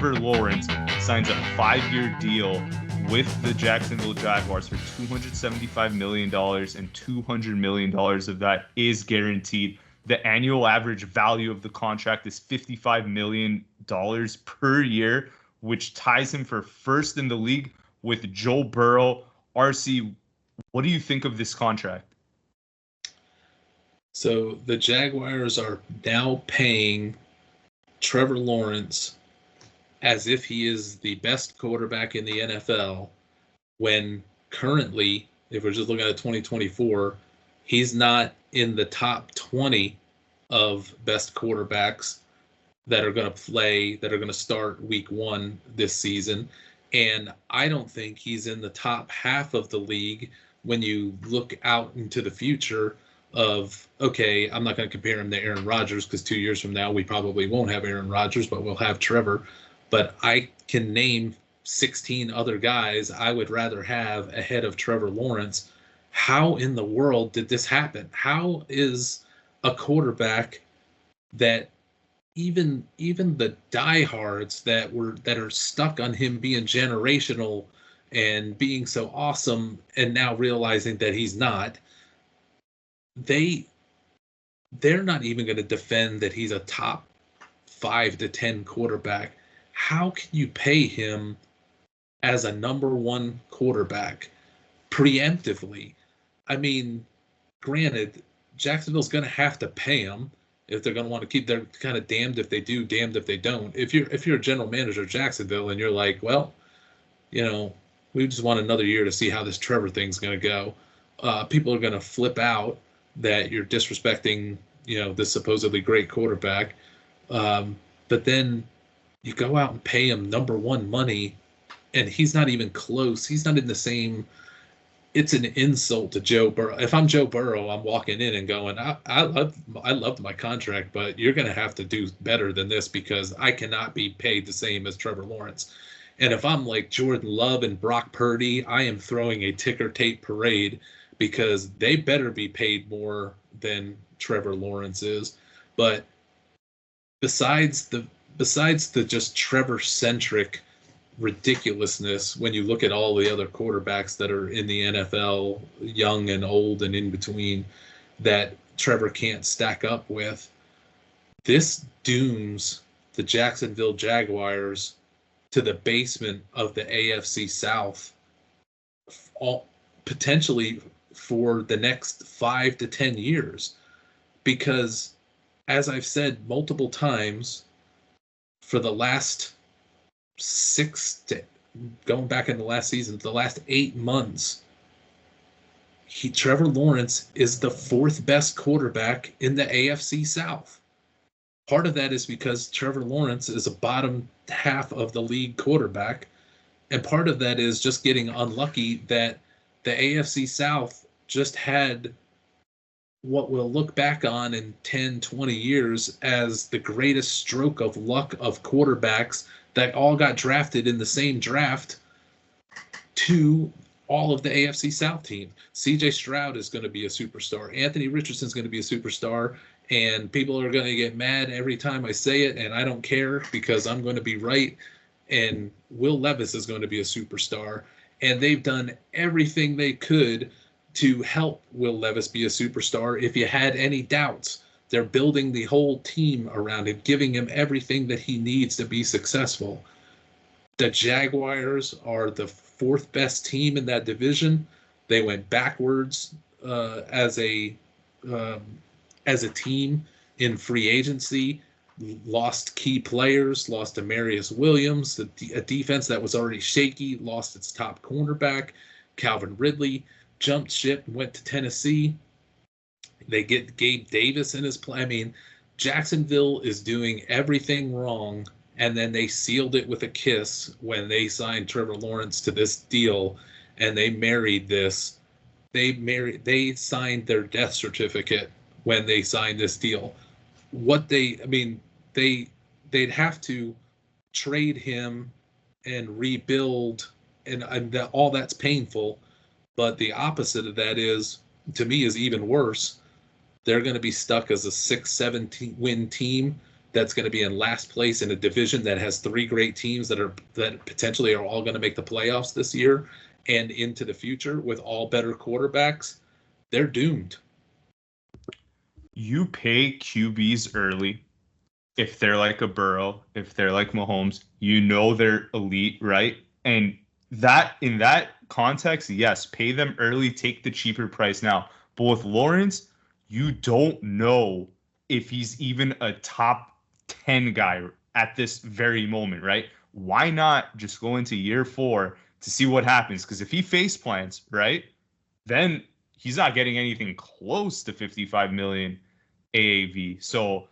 Trevor Lawrence signs a 5-year deal with the Jacksonville Jaguars for $275 million, and $200 million of that is guaranteed. The annual average value of the contract is $55 million per year, which ties him for first in the league with Joe Burrow. RC, what do you think of this contract? So the Jaguars are now paying Trevor Lawrence as if he is the best quarterback in the NFL, when currently, if we're just looking at 2024, he's not in the top 20 of best quarterbacks that are going to play, that are going to start week 1 this season. And I don't think he's in the top half of the league when you look out into the future of, okay, I'm not going to compare him to Aaron Rodgers, because 2 years from now we probably won't have Aaron Rodgers, but we'll have Trevor. But I can name 16 other guys I would rather have ahead of Trevor Lawrence. How in the world did this happen? How is a quarterback that even the diehards that are stuck on him being generational and being so awesome, and now realizing that he's not, they're not even going to defend that he's a top 5 to 10 quarterback. How can you pay him as a number 1 quarterback preemptively? I mean, granted, Jacksonville's going to have to pay him if they're going to want to keep. They're kind of damned if they do, damned if they don't. If you're a general manager of Jacksonville and you're like, well, we just want another year to see how this Trevor thing's going to go, people are going to flip out that you're disrespecting, this supposedly great quarterback. But then you go out and pay him number 1 money, and he's not even close. He's not in the same. It's an insult to Joe Burrow. If I'm Joe Burrow, I'm walking in and going, I loved my contract, but you're going to have to do better than this, because I cannot be paid the same as Trevor Lawrence. And if I'm like Jordan Love and Brock Purdy, I am throwing a ticker tape parade, because they better be paid more than Trevor Lawrence is. But besides the just Trevor-centric ridiculousness, when you look at all the other quarterbacks that are in the NFL, young and old and in between, that Trevor can't stack up with, this dooms the Jacksonville Jaguars to the basement of the AFC South, potentially for the next 5 to 10 years. Because, as I've said multiple times, for the last going back in the last season, the last 8 months, Trevor Lawrence is the 4th best quarterback in the AFC South. Part of that is because Trevor Lawrence is a bottom half of the league quarterback, and part of that is just getting unlucky that the AFC South just had what we'll look back on in 10, 20 years as the greatest stroke of luck of quarterbacks that all got drafted in the same draft to all of the AFC South team. CJ Stroud is going to be a superstar. Anthony Richardson is going to be a superstar. And people are going to get mad every time I say it, and I don't care, because I'm going to be right. And Will Levis is going to be a superstar. And they've done everything they could to help Will Levis be a superstar. If you had any doubts, they're building the whole team around him, giving him everything that he needs to be successful. The Jaguars are the 4th best team in that division. They went backwards as a team in free agency, lost key players, lost Demarius Williams, a defense that was already shaky, lost its top cornerback. Calvin Ridley jumped ship and went to Tennessee. They get Gabe Davis in his play. I mean, Jacksonville is doing everything wrong, and then they sealed it with a kiss when they signed Trevor Lawrence to this deal, and they married this. They signed their death certificate when they signed this deal. They'd have to trade him and rebuild, and all that's painful. But the opposite of that is, to me, is even worse. They're going to be stuck as a 6-7 win team that's going to be in last place in a division that has 3 great teams that potentially are all going to make the playoffs this year and into the future with all better quarterbacks, they're doomed. You pay QBs early if they're like a Burrow, if they're like Mahomes, you know they're elite, right? And that in that context, yes, pay them early, take the cheaper price now. But with Lawrence, you don't know if he's even a top 10 guy at this very moment, right? Why not just go into year 4 to see what happens? Because if he face plants, right, then he's not getting anything close to 55 million AAV. So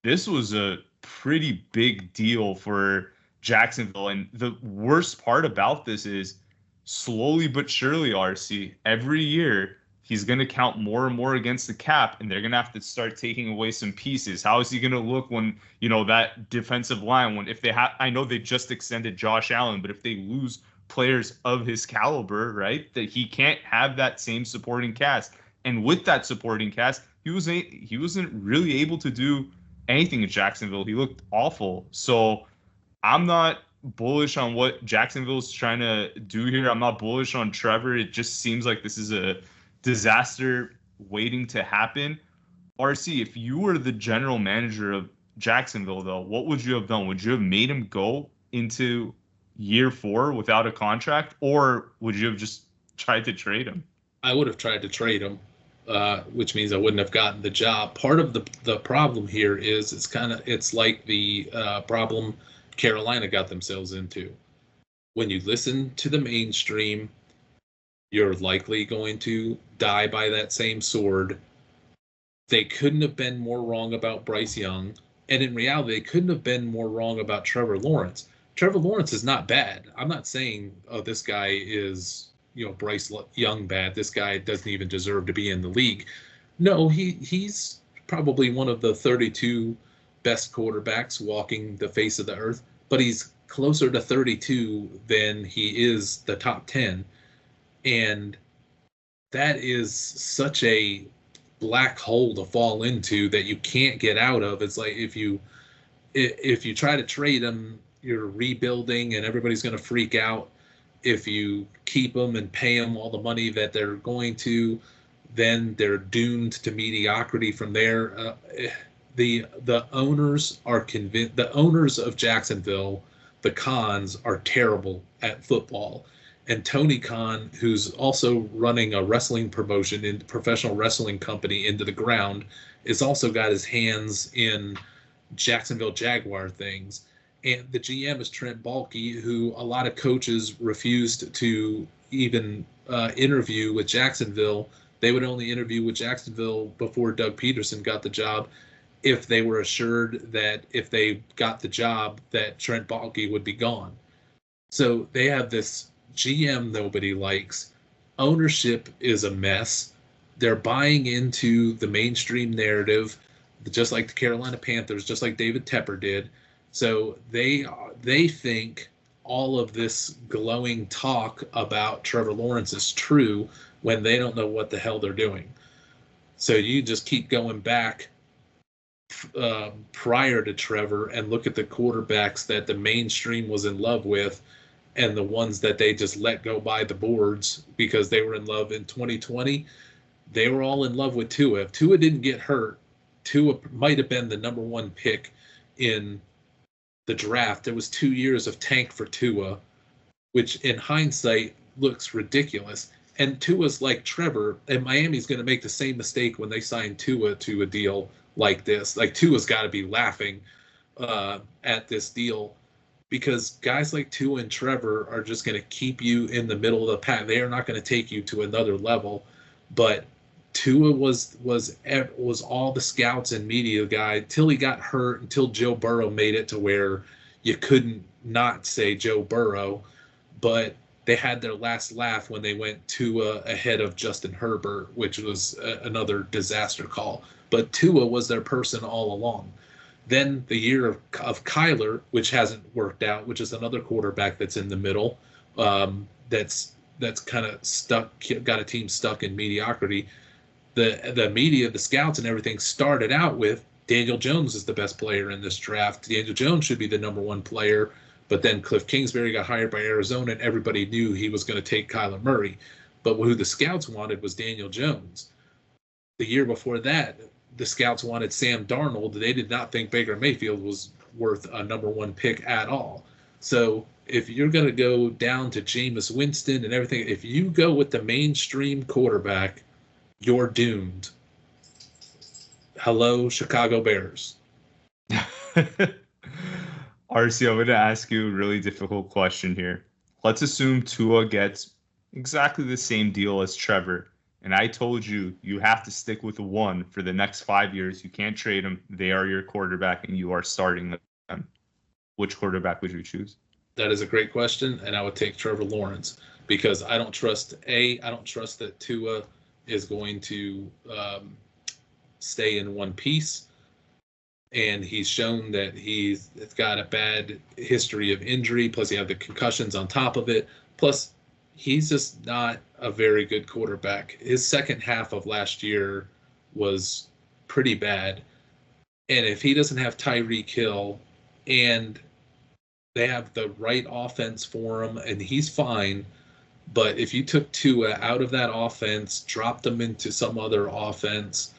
this was a pretty big deal for Jacksonville. And the worst part about this is slowly but surely, RC, every year he's going to count more and more against the cap, and they're going to have to start taking away some pieces. How is he going to look when, that defensive line, when if they have, I know they just extended Josh Allen, but if they lose players of his caliber, right, that he can't have that same supporting cast. And with that supporting cast, he wasn't really able to do anything in Jacksonville. He looked awful. So I'm not bullish on what Jacksonville's trying to do here. I'm not bullish on Trevor. It just seems like this is a disaster waiting to happen. RC, if you were the general manager of Jacksonville, though, what would you have done? Would you have made him go into year 4 without a contract, or would you have just tried to trade him? I would have tried to trade him. Which means I wouldn't have gotten the job. Part of the problem here is it's like the problem Carolina got themselves into. When you listen to the mainstream, you're likely going to die by that same sword. They couldn't have been more wrong about Bryce Young, and in reality, they couldn't have been more wrong about Trevor Lawrence. Trevor Lawrence is not bad. I'm not saying, this guy is Bryce Young bad. This guy doesn't even deserve to be in the league. No, he's probably one of the 32 best quarterbacks walking the face of the earth, but he's closer to 32 than he is the top 10. And that is such a black hole to fall into that you can't get out of. It's like if you try to trade him, you're rebuilding and everybody's going to freak out. If you keep them and pay them all the money that they're going to, then they're doomed to mediocrity from there. The owners are convinced. The owners of Jacksonville, the Khans, are terrible at football. And Tony Khan, who's also running a wrestling promotion in professional wrestling company into the ground, has also got his hands in Jacksonville Jaguar things. And the GM is Trent Baalke, who a lot of coaches refused to even interview with Jacksonville. They would only interview with Jacksonville before Doug Peterson got the job if they were assured that if they got the job that Trent Baalke would be gone. So they have this GM nobody likes. Ownership is a mess. They're buying into the mainstream narrative, just like the Carolina Panthers, just like David Tepper did. So they think all of this glowing talk about Trevor Lawrence is true when they don't know what the hell they're doing. So you just keep going back prior to Trevor and look at the quarterbacks that the mainstream was in love with and the ones that they just let go by the boards because they were in love in 2020. They were all in love with Tua. If Tua didn't get hurt, Tua might have been the number 1 pick in the draft. There was 2 years of tank for Tua, which in hindsight looks ridiculous. And Tua's like Trevor, and Miami's going to make the same mistake when they sign Tua to a deal like this. Like Tua's got to be laughing at this deal because guys like Tua and Trevor are just going to keep you in the middle of the pack. They are not going to take you to another level. But Tua was all the scouts and media guy till he got hurt, until Joe Burrow made it to where you couldn't not say Joe Burrow. But they had their last laugh when they went Tua ahead of Justin Herbert, which was another disaster call. But Tua was their person all along. Then the year of Kyler, which hasn't worked out, which is another quarterback that's in the middle, that's kind of stuck, got a team stuck in mediocrity. The media, the scouts and everything started out with Daniel Jones is the best player in this draft. Daniel Jones should be the number one player, but then Cliff Kingsbury got hired by Arizona, and everybody knew he was going to take Kyler Murray. But who the scouts wanted was Daniel Jones. The year before that, the scouts wanted Sam Darnold. They did not think Baker Mayfield was worth a number one pick at all. So if you're going to go down to Jameis Winston and everything, if you go with the mainstream quarterback, you're doomed. Hello, Chicago Bears. RC, I'm going to ask you a really difficult question here. Let's assume Tua gets exactly the same deal as Trevor. And I told you, you have to stick with one for the next 5 years. You can't trade them. They are your quarterback, and you are starting them. Which quarterback would you choose? That is a great question, and I would take Trevor Lawrence because I don't trust that Tua is going to stay in one piece, and he's shown that he's got a bad history of injury, plus you have the concussions on top of it, plus he's just not a very good quarterback. His second half of last year was pretty bad, and if he doesn't have Tyreek Hill and they have the right offense for him, and he's fine. But if you took Tua out of that offense, dropped him into some other offense,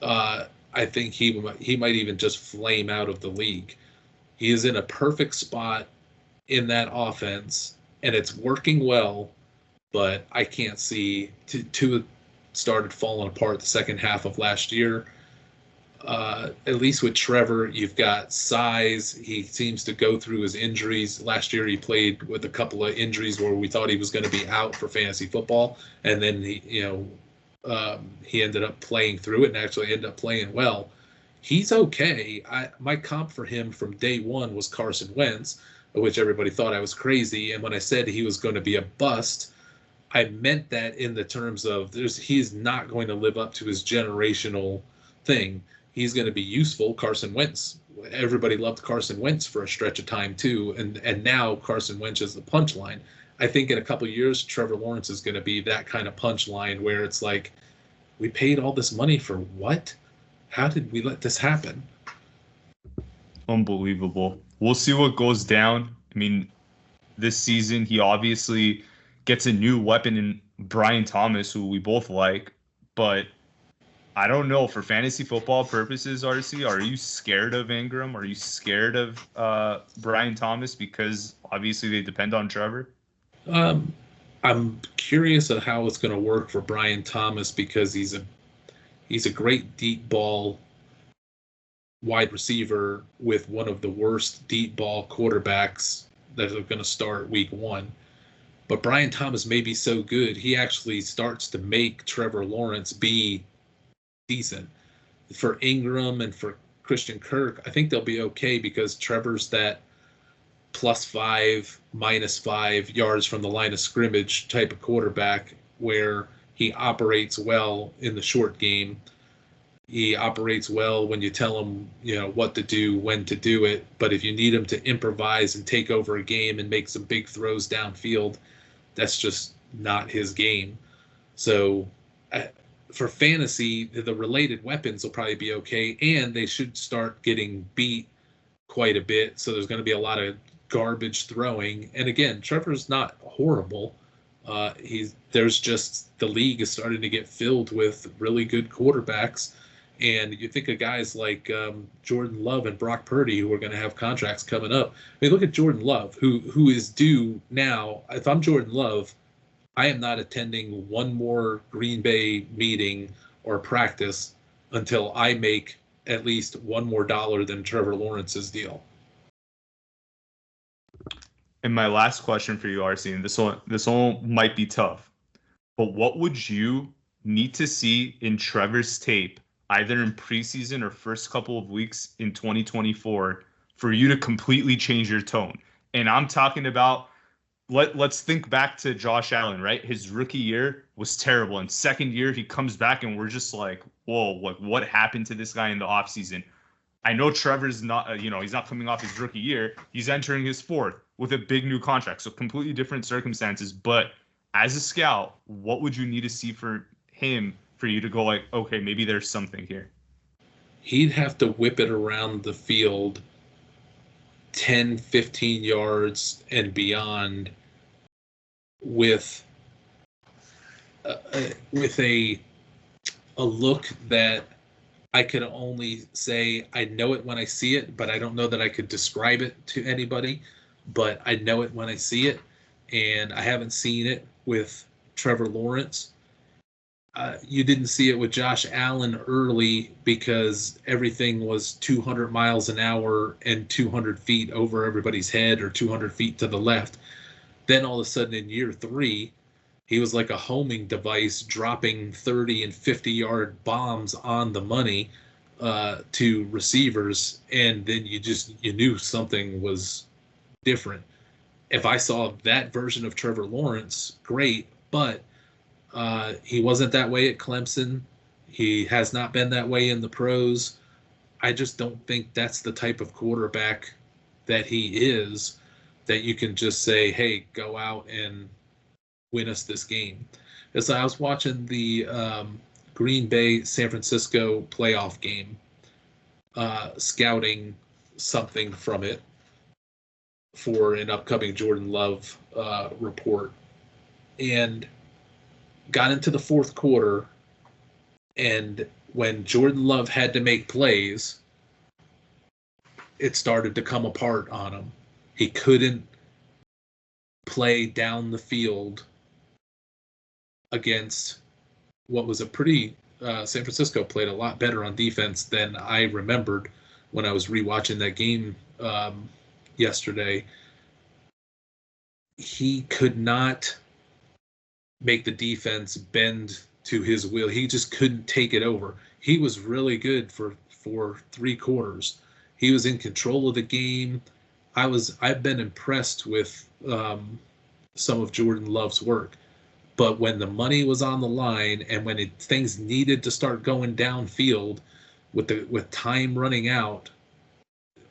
I think he might even just flame out of the league. He is in a perfect spot in that offense, and it's working well. But I can't see Tua started falling apart the second half of last year. At least with Trevor, you've got size. He seems to go through his injuries. Last year, he played with a couple of injuries where we thought he was going to be out for fantasy football, and then he ended up playing through it and actually ended up playing well. He's okay. My comp for him from day one was Carson Wentz, which everybody thought I was crazy. And when I said he was going to be a bust, I meant that in the terms of he's not going to live up to his generational thing. He's going to be useful. Carson Wentz. Everybody loved Carson Wentz for a stretch of time too, and now Carson Wentz is the punchline. I think in a couple of years, Trevor Lawrence is going to be that kind of punchline where it's like, we paid all this money for what? How did we let this happen? Unbelievable. We'll see what goes down. I mean, this season he obviously gets a new weapon in Brian Thomas, who we both like, but I don't know, for fantasy football purposes, RC, are you scared of Ingram? Are you scared of Brian Thomas because obviously they depend on Trevor? I'm curious of how it's going to work for Brian Thomas because he's a great deep ball wide receiver with one of the worst deep ball quarterbacks that are going to start week one. But Brian Thomas may be so good, he actually starts to make Trevor Lawrence be decent. For Ingram and for Christian Kirk, I think they'll be okay because Trevor's that +5, -5 yards from the line of scrimmage type of quarterback where he operates well in the short game. He operates well when you tell him, what to do, when to do it. But if you need him to improvise and take over a game and make some big throws downfield, that's just not his game. So for fantasy, the related weapons will probably be okay, and they should start getting beat quite a bit. So there's going to be a lot of garbage throwing. And again, Trevor's not horrible. There's just the league is starting to get filled with really good quarterbacks. And you think of guys like Jordan Love and Brock Purdy who are going to have contracts coming up. I mean, look at Jordan Love, who is due now. If I'm Jordan Love, I am not attending one more Green Bay meeting or practice until I make at least one more dollar than Trevor Lawrence's deal. And my last question for you, RC, and this one might be tough, but what would you need to see in Trevor's tape, either in preseason or first couple of weeks in 2024, for you to completely change your tone? And I'm talking about, let's think back to Josh Allen, right? His rookie year was terrible. And second year, he comes back and we're just like, whoa, what happened to this guy in the offseason? I know Trevor's not, he's not coming off his rookie year. He's entering his fourth with a big new contract. So completely different circumstances. But as a scout, what would you need to see for him for you to go like, okay, maybe there's something here? he'd have to whip it around the field 10, 15 yards and beyond with a look that I could only say I know it when I see it, but I don't know that I could describe it to anybody. But I know it when I see it, and I haven't seen it with Trevor Lawrence. You didn't see it with Josh Allen early because everything was 200 miles an hour and 200 feet over everybody's head or 200 feet to the left. Then all of a sudden in year 3, he was like a homing device dropping 30 and 50-yard bombs on the money to receivers, and then you knew something was different. If I saw that version of Trevor Lawrence, great, but he wasn't that way at Clemson. He has not been that way in the pros. I just don't think that's the type of quarterback that he is, that you can just say, hey, go out and win us this game. As I was watching the Green Bay San Francisco playoff game, scouting something from it for an upcoming Jordan Love report, and got into the fourth quarter, and when Jordan Love had to make plays, it started to come apart on him. He couldn't play down the field against what was a pretty San Francisco played a lot better on defense than I remembered when I was rewatching that game yesterday. He could not make the defense bend to his will. He just couldn't take it over. He was really good for 3 quarters. He was in control of the game. I've been impressed with some of Jordan Love's work. But when the money was on the line and when things needed to start going downfield with time running out,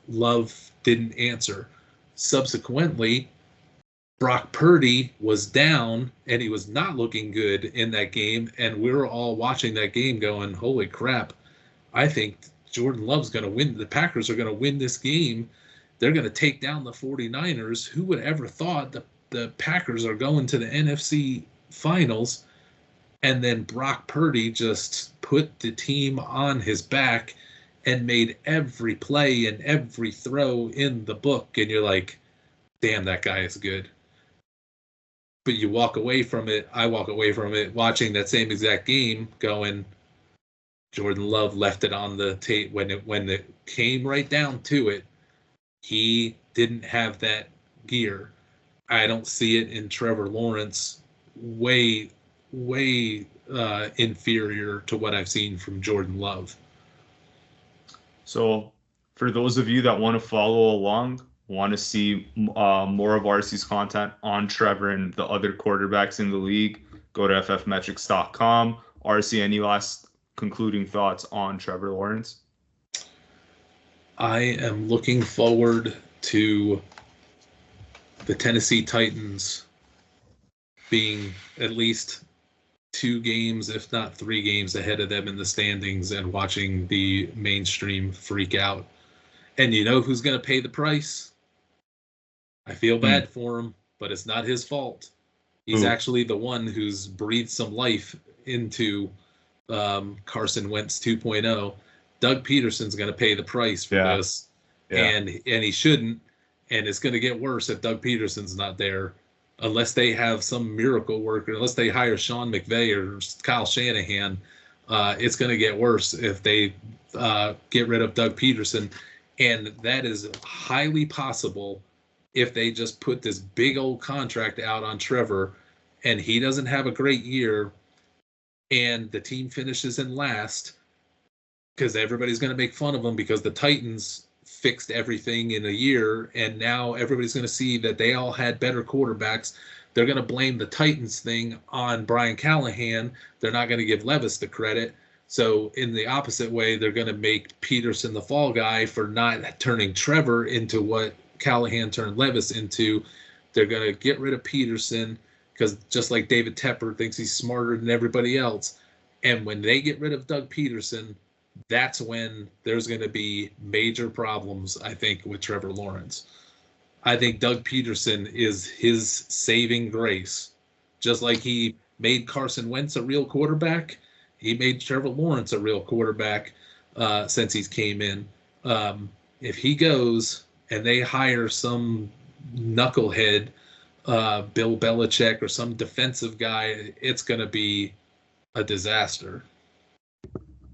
Love didn't answer. Subsequently, Brock Purdy was down and he was not looking good in that game, and we were all watching that game going, holy crap, I think Jordan Love's going to win. The Packers are going to win this game. They're going to take down the 49ers. Who would ever thought the Packers are going to the NFC Finals? And then Brock Purdy just put the team on his back and made every play and every throw in the book. And you're like, damn, that guy is good. But you walk away from it, I walk away from it, watching that same exact game going, Jordan Love left it on the tape. When it came right down to it, he didn't have that gear. I don't see it in Trevor Lawrence. Way inferior to what I've seen from Jordan Love. So for those of you that want to follow along, want to see more of RC's content on Trevor and the other quarterbacks in the league, go to ffmetrics.com. RC, any last concluding thoughts on Trevor Lawrence? I am looking forward to the Tennessee Titans being at least 2 games, if not 3 games ahead of them in the standings, and watching the mainstream freak out. And you know who's going to pay the price? I feel bad for him, but it's not his fault. He's actually the one who's breathed some life into Carson Wentz 2.0. Doug Peterson's going to pay the price for this, and he shouldn't. And it's going to get worse if Doug Peterson's not there, unless they have some miracle worker, unless they hire Sean McVay or Kyle Shanahan. It's going to get worse if they get rid of Doug Peterson, and that is highly possible if they just put this big old contract out on Trevor and he doesn't have a great year and the team finishes in last, because everybody's going to make fun of them because the Titans fixed everything in a year, and now everybody's going to see that they all had better quarterbacks. They're going to blame the Titans thing on Brian Callahan. They're not going to give Levis the credit. So in the opposite way, they're going to make Peterson the fall guy for not turning Trevor into what Callahan turned Levis into. They're going to get rid of Peterson because just like David Tepper thinks he's smarter than everybody else. And when they get rid of Doug Peterson, that's when there's going to be major problems, I think, with Trevor Lawrence. I think Doug Peterson is his saving grace. Just like he made Carson Wentz a real quarterback, he made Trevor Lawrence a real quarterback since he's came in. If he goes and they hire some knucklehead, Bill Belichick or some defensive guy, it's going to be a disaster.